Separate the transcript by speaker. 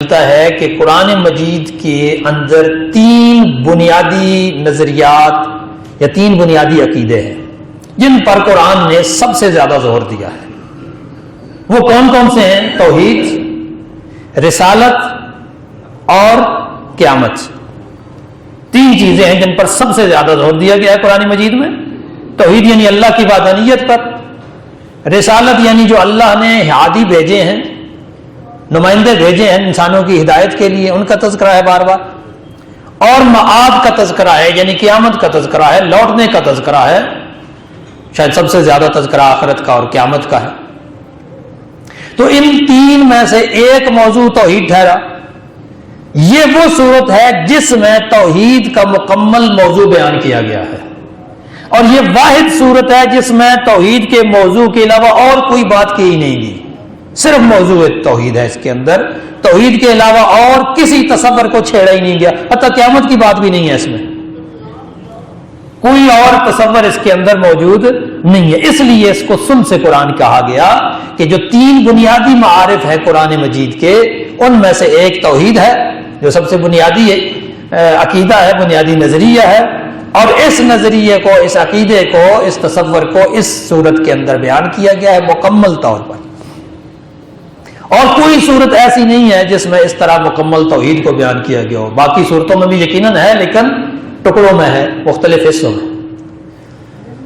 Speaker 1: ملتا ہے کہ قرآن مجید کے اندر تین بنیادی نظریات یا تین بنیادی عقیدے ہیں جن پر قرآن نے سب سے زیادہ زور دیا ہے۔ وہ کون کون سے ہیں؟ توحید، رسالت اور قیامت۔ تین چیزیں ہیں جن پر سب سے زیادہ زور دیا گیا ہے قرآن مجید میں۔ توحید یعنی اللہ کی وحدانیت پر، رسالت یعنی جو اللہ نے ہادی بھیجے ہیں، نمائندے بھیجے ہیں انسانوں کی ہدایت کے لیے، ان کا تذکرہ ہے بار بار، اور معاد کا تذکرہ ہے یعنی قیامت کا تذکرہ ہے، لوٹنے کا تذکرہ ہے۔ شاید سب سے زیادہ تذکرہ آخرت کا اور قیامت کا ہے۔ تو ان تین میں سے ایک موضوع توحید ٹھہرا۔ یہ وہ صورت ہے جس میں توحید کا مکمل موضوع بیان کیا گیا ہے، اور یہ واحد صورت ہے جس میں توحید کے موضوع کے علاوہ اور کوئی بات کی ہی نہیں گی، صرف موضوع توحید ہے اس کے اندر۔ توحید کے علاوہ اور کسی تصور کو چھیڑا ہی نہیں گیا، حتیٰ قیامت کی بات بھی نہیں ہے اس میں، کوئی اور تصور اس کے اندر موجود نہیں ہے۔ اس لیے اس کو سن سے قرآن کہا گیا کہ جو تین بنیادی معارف ہے قرآن مجید کے، ان میں سے ایک توحید ہے جو سب سے بنیادی عقیدہ ہے، بنیادی نظریہ ہے، اور اس نظریے کو، اس عقیدے کو، اس تصور کو اس صورت کے اندر بیان کیا گیا ہے مکمل طور پر۔ اور کوئی صورت ایسی نہیں ہے جس میں اس طرح مکمل توحید کو بیان کیا گیا ہو۔ باقی صورتوں میں بھی یقیناً ہے لیکن ٹکڑوں میں ہے، مختلف حصوں میں۔